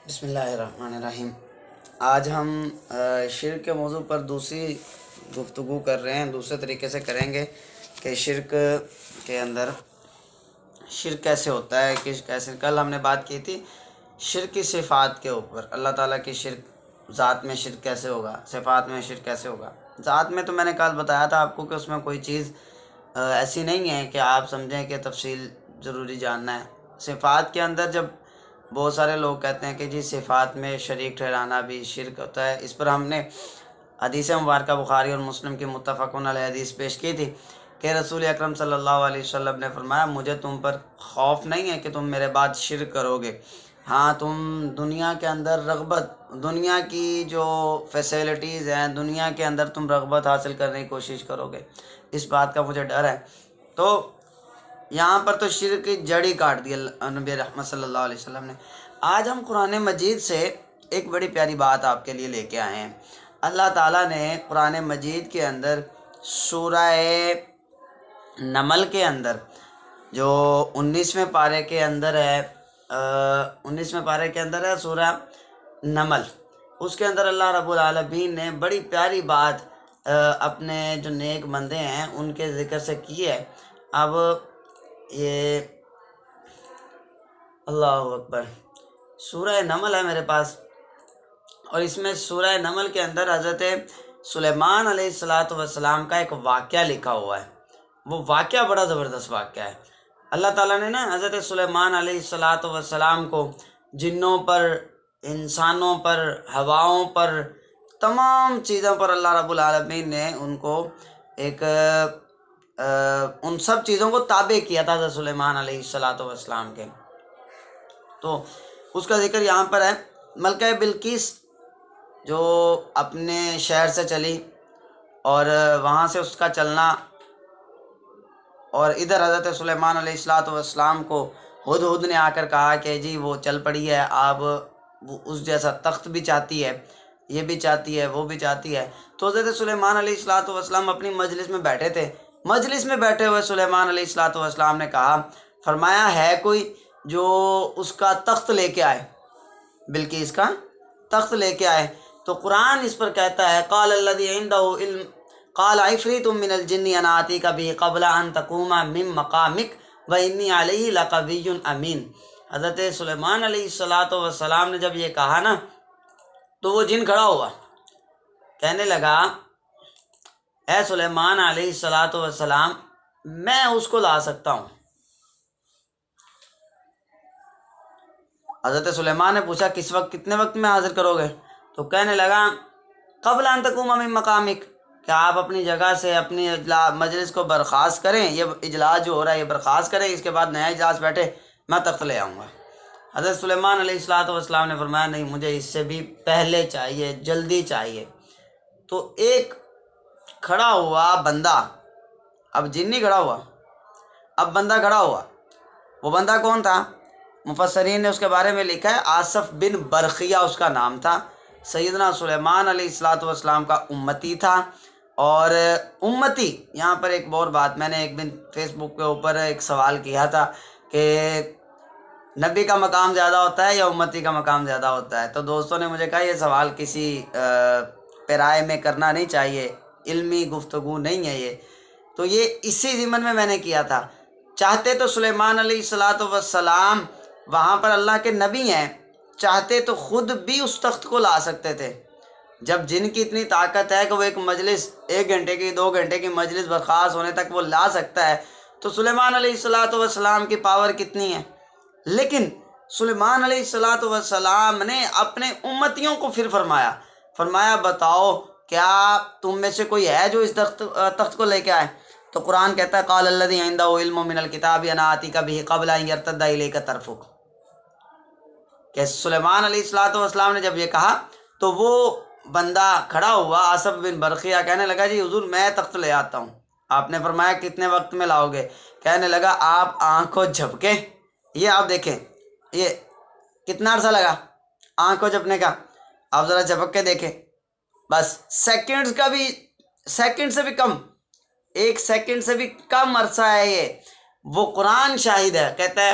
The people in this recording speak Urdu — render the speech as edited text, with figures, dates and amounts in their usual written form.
بسم اللہ الرحمن الرحیم۔ آج ہم شرک کے موضوع پر دوسری گفتگو کر رہے ہیں، دوسرے طریقے سے کریں گے کہ شرک کے اندر شرک کیسے ہوتا ہے، کیسے کل ہم نے بات کی تھی شرک کی صفات کے اوپر، اللہ تعالیٰ کی شرک، ذات میں شرک کیسے ہوگا، صفات میں شرک کیسے ہوگا۔ ذات میں تو میں نے کل بتایا تھا آپ کو کہ اس میں کوئی چیز ایسی نہیں ہے کہ آپ سمجھیں کہ تفصیل ضروری جاننا ہے۔ صفات کے اندر جب بہت سارے لوگ کہتے ہیں کہ جی صفات میں شریک ٹھہرانا بھی شرک ہوتا ہے، اس پر ہم نے حدیث مبارکہ بخاری اور مسلم کی متفقون علیہ حدیث پیش کی تھی کہ رسول اکرم صلی اللہ علیہ وسلم نے فرمایا مجھے تم پر خوف نہیں ہے کہ تم میرے بعد شرک کرو گے، ہاں تم دنیا کے اندر رغبت، دنیا کی جو فیسیلٹیز ہیں، دنیا کے اندر تم رغبت حاصل کرنے کی کوشش کرو گے، اس بات کا مجھے ڈر ہے۔ تو یہاں پر تو شرک کی جڑ ہی کاٹ دی نبی رحمت صلی اللہ علیہ وسلم نے۔ آج ہم قرآن مجید سے ایک بڑی پیاری بات آپ کے لیے لے کے آئے ہیں۔ اللہ تعالیٰ نے قرآن مجید کے اندر سورہ نمل کے اندر جو 19ویں پارے کے اندر ہے، 19ویں پارے کے اندر ہے سورہ نمل، اس کے اندر اللہ رب العالمین نے بڑی پیاری بات اپنے جو نیک بندے ہیں ان کے ذکر سے کی ہے۔ اب یہ اللہ اکبر سورہ نمل ہے میرے پاس، اور اس میں سورہ نمل کے اندر حضرت سلیمان علیہ السلام کا ایک واقعہ لکھا ہوا ہے۔ وہ واقعہ بڑا زبردست واقعہ ہے۔ اللہ تعالیٰ نے نا حضرت سلیمان علیہ السلام کو جنوں پر، انسانوں پر، ہواؤں پر، تمام چیزوں پر اللہ رب العالمین نے ان کو ایک ان سب چیزوں کو تابع کیا تھا حضرت سلیمان علیہ السلام کے۔ تو اس کا ذکر یہاں پر ہے۔ ملکہ بلقیس جو اپنے شہر سے چلی اور وہاں سے اس کا چلنا، اور ادھر حضرت سلیمان علیہ السلام کو ہدہد نے آ کر کہا کہ جی وہ چل پڑی ہے، آپ وہ اس جیسا تخت بھی چاہتی ہے، یہ بھی چاہتی ہے، وہ بھی چاہتی ہے۔ تو حضرت سلیمان علیہ السلام اپنی مجلس میں بیٹھے تھے، مجلس میں بیٹھے ہوئے سلیمان علیہ السلام نے کہا، فرمایا ہے کوئی جو اس کا تخت لے کے آئے، بلقیس کا تخت لے کے آئے؟ تو قرآن اس پر کہتا ہے قال الذی عنده علم قال عفریت من الجن انا آتیک بہ قبل ان تقوم من مقامک وانی علیہ لقوی امین۔ حضرت سلیمان علیہ السلام نے جب یہ کہا نا تو وہ جن کھڑا ہوا، کہنے لگا اے سلیمان علیہ السلام میں اس کو لا سکتا ہوں۔ حضرت سلیمان نے پوچھا کس وقت، کتنے وقت میں حاضر کرو گے؟ تو کہنے لگا قبل ان تقوم من مقامک، کہ آپ اپنی جگہ سے اپنی مجلس کو برخاست کریں، یہ اجلاس جو ہو رہا ہے یہ برخاست کریں، اس کے بعد نیا اجلاس بیٹھے، میں تخت لے آؤں گا۔ حضرت سلیمان علیہ السلام نے فرمایا نہیں، مجھے اس سے بھی پہلے چاہیے، جلدی چاہیے۔ تو ایک کھڑا ہوا بندہ، اب جن نہیں کھڑا ہوا، اب بندہ کھڑا ہوا۔ وہ بندہ کون تھا؟ مفسرین نے اس کے بارے میں لکھا ہے آصف بن برقیہ اس کا نام تھا، سیدنا سلیمان علیہ السلام کا امتی تھا۔ اور امتی، یہاں پر ایک اور بات، میں نے ایک دن فیس بک کے اوپر ایک سوال کیا تھا کہ نبی کا مقام زیادہ ہوتا ہے یا امتی کا مقام زیادہ ہوتا ہے؟ تو دوستوں نے مجھے کہا یہ سوال کسی پیرائے میں کرنا نہیں چاہیے، علمی گفتگو نہیں ہے یہ، تو یہ اسی ضمن میں نے کیا تھا۔ چاہتے تو سلیمان علیہ السلام وہاں پر اللہ کے نبی ہیں، چاہتے تو خود بھی اس تخت کو لا سکتے تھے۔ جب جن کی اتنی طاقت ہے کہ وہ ایک مجلس، 1 گھنٹے کی، 2 گھنٹے کی مجلس برخاست ہونے تک وہ لا سکتا ہے، تو سلیمان علیہ السلام کی پاور کتنی ہے؟ لیکن سلیمان علیہ السلام نے اپنے امتیوں کو پھر فرمایا بتاؤ کیا تم میں سے کوئی ہے جو اس تخت کو لے کے آئے؟ تو قرآن کہتا ہے قال الذی عنده علم من الکتاب انا آتیک بہ قبل ان یرتد الیک طرفک، کہ سلیمان علیہ السلام نے جب یہ کہا تو وہ بندہ کھڑا ہوا آصف بن برقیہ، کہنے لگا جی حضور میں تخت لے آتا ہوں۔ آپ نے فرمایا کتنے وقت میں لاؤ گے؟ کہنے لگا آپ آنکھ کو جھپکے، یہ آپ دیکھیں یہ کتنا عرصہ لگا آنکھ کو جھپکنے کا، آپ ذرا جھپک کے دیکھیں، بس سیکنڈ کا بھی، سیکنڈ سے بھی کم، 1 سیکنڈ سے بھی کم عرصہ ہے یہ۔ وہ قرآن شاہد ہے، کہتا ہے